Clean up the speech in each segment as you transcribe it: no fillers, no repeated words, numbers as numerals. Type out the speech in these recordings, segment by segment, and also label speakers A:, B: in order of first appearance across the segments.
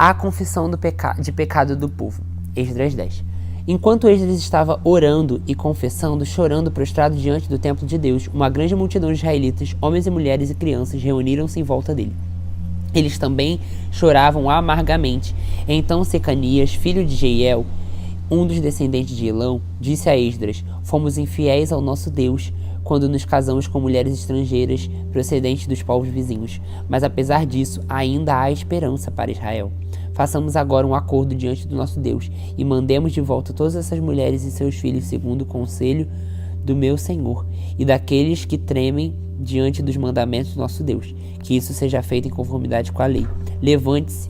A: A confissão de pecado do povo. Esdras 10. Enquanto Esdras estava orando e confessando, chorando prostrado diante do templo de Deus, uma grande multidão de israelitas, homens e mulheres e crianças, reuniram-se em volta dele. Eles também choravam amargamente. Então Secanias, filho de Jeiel, um dos descendentes de Elão, disse a Esdras: fomos infiéis ao nosso Deus quando nos casamos com mulheres estrangeiras procedentes dos povos vizinhos. Mas apesar disso, ainda há esperança para Israel. Façamos agora um acordo diante do nosso Deus e mandemos de volta todas essas mulheres e seus filhos segundo o conselho do meu Senhor e daqueles que tremem diante dos mandamentos do nosso Deus. Que isso seja feito em conformidade com a lei. Levante-se.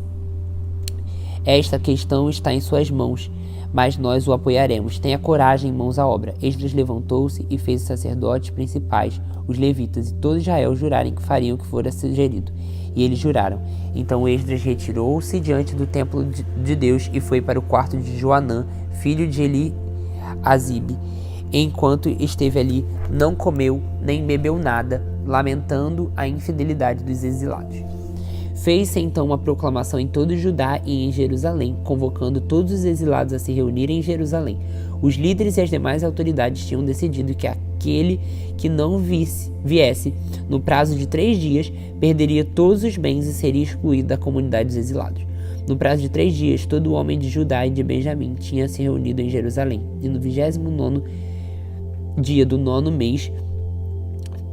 A: Esta questão está em suas mãos, mas nós o apoiaremos. Tenha coragem, mãos à obra. Esdras levantou-se e fez os sacerdotes principais, os levitas e todo Israel jurarem que fariam o que fora sugerido. E eles juraram. Então Esdras retirou-se diante do templo de Deus e foi para o quarto de Joanã, filho de Eliasibe. Enquanto esteve ali, não comeu nem bebeu nada, lamentando a infidelidade dos exilados. Fez-se então uma proclamação em todo Judá e em Jerusalém, convocando todos os exilados a se reunirem em Jerusalém. Os líderes e as demais autoridades tinham decidido que aquele que não viesse no prazo de 3 dias perderia todos os bens e seria excluído da comunidade dos exilados. No prazo de 3 dias, todo homem de Judá e de Benjamim tinha se reunido em Jerusalém. E no 29º dia do 9º mês,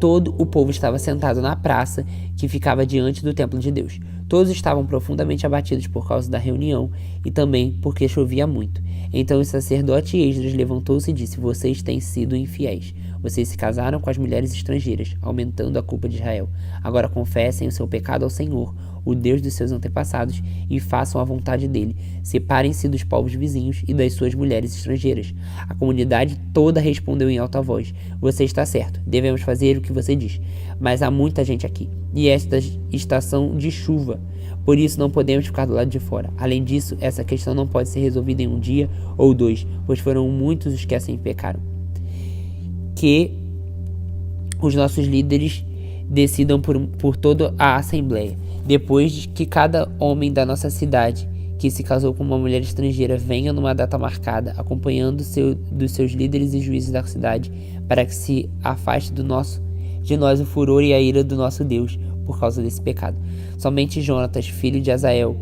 A: todo o povo estava sentado na praça que ficava diante do templo de Deus. Todos estavam profundamente abatidos por causa da reunião e também porque chovia muito. Então o sacerdote Esdras levantou-se e disse: vocês têm sido infiéis. Vocês se casaram com as mulheres estrangeiras, aumentando a culpa de Israel. Agora confessem o seu pecado ao Senhor, o Deus dos seus antepassados, e façam a vontade dele. Separem-se dos povos vizinhos e das suas mulheres estrangeiras. A comunidade toda respondeu em alta voz: você está certo, devemos fazer o que você diz. Mas há muita gente aqui, e esta estação de chuva, por isso não podemos ficar do lado de fora. Além disso, essa questão não pode ser resolvida em 1 dia ou 2, pois foram muitos os que assim pecaram. Que os nossos líderes decidam por toda a assembleia. Depois de que cada homem da nossa cidade que se casou com uma mulher estrangeira venha numa data marcada, acompanhando dos seus líderes e juízes da cidade, para que se afaste de nós o furor e a ira do nosso Deus por causa desse pecado. Somente Jonatas, filho de Azael,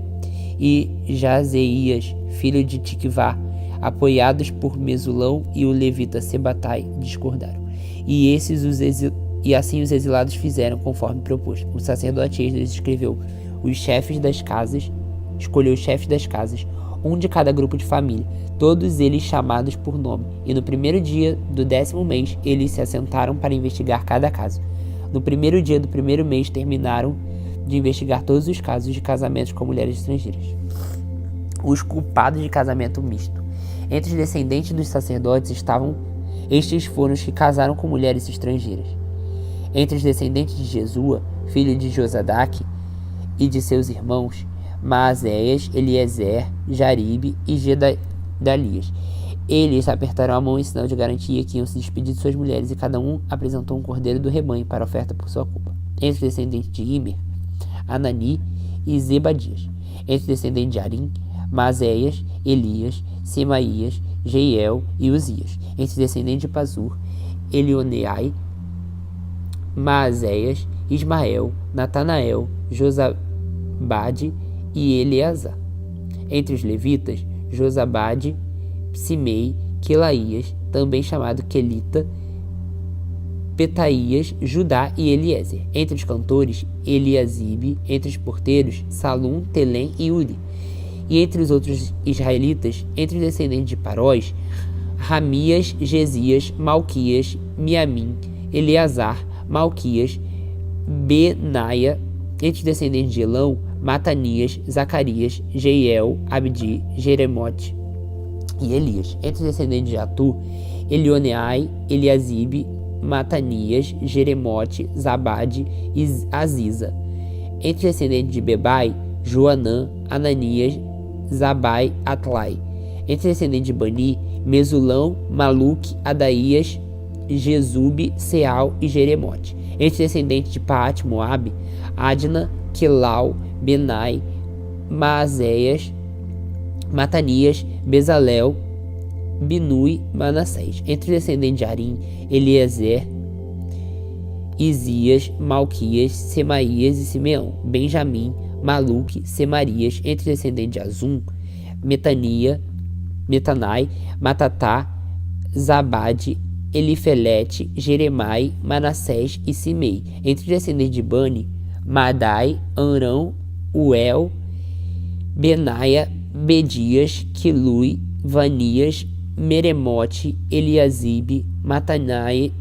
A: e Jazeias, filho de Tikvá, apoiados por Mesulão e o levita Sebatai, discordaram. E assim os exilados fizeram conforme proposto. O sacerdote Esdras escolheu os chefes das casas, um de cada grupo de família, todos eles chamados por nome. E no 1º dia do 10º mês, eles se assentaram para investigar cada caso. No 1º dia do 1º mês, terminaram de investigar todos os casos de casamentos com mulheres estrangeiras. Os culpados de casamento misto. Entre os descendentes dos sacerdotes estes foram os que casaram com mulheres estrangeiras. Entre os descendentes de Jesua, filho de Josadaque, e de seus irmãos, Maazéias, Eliezer, Jaribe e Gedalias. Eles apertaram a mão em sinal de garantia que iam se despedir de suas mulheres, e cada um apresentou um cordeiro do rebanho para oferta por sua culpa. Entre os descendentes de Imer, Anani e Zebadias. Entre os descendentes de Arim, Maazéias, Elias, Semaías, Jeiel e Uzias. Entre os descendentes de Pazur, Elioneai, Maazéias, Ismael, Natanael, Josabade e Eleazar. Entre os levitas, Josabade, Simei, Quelaías, também chamado Quelita, Petaías, Judá e Eliezer. Entre os cantores, Eliasibe. Entre os porteiros, Salum, Telém e Uri. E entre os outros israelitas, entre os descendentes de Parós, Ramias, Gesias, Malquias, Miamim, Eleazar, Malquias, Benaia. Entre os descendentes de Elão, Matanias, Zacarias, Jeiel, Abdi, Jeremote e Elias. Entre os descendentes de Atu, Elioneai, Eliasibe, Matanias, Jeremote, Zabade e Aziza. Entre os descendentes de Bebai, Joanã, Ananias, Zabai, Atlai. Entre os descendentes de Bani, Mesulão, Maluque, Adaías, Jesube, Seal e Jeremote. Entre os descendentes de Paat, Moabe, Adna, Quelau, Benai, Maazéias, Matanias, Bezalel, Binui, Manassés. Entre os descendentes de Arim, Eliezer, Isias, Malquias, Semaías e Simeão. Benjamim, Maluque, Semarias. Entre os descendentes de Azum, Metanai, Matatá, Zabade, Elifelete, Jeremai, Manassés e Simei. Entre os descendentes de Bani, Madai, Arão, Uel, Benaia, Bedias, Quilui, Vanias, Meremote, Eliasibe, Matanias,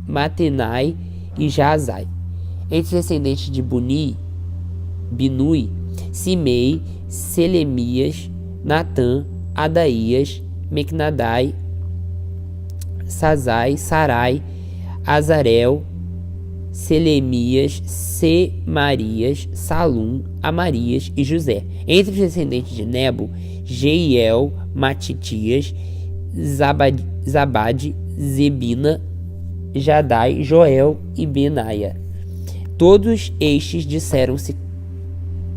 A: Matenai e Jaazai. Entre os descendentes de Binui, Simei, Selemias, Natã, Adaías, Mecnadai, Sazai, Sarai, Azarel, Selemias, Semarias, Salum, Amarias e José. Entre os descendentes de Nebo, Jeiel, Matitias, Zabade, Zebina, Jadai, Joel e Benaia. Todos estes disseram-se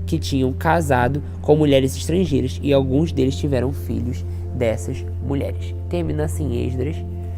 A: que tinham casado com mulheres estrangeiras, e alguns deles tiveram filhos dessas mulheres. Termina assim Esdras.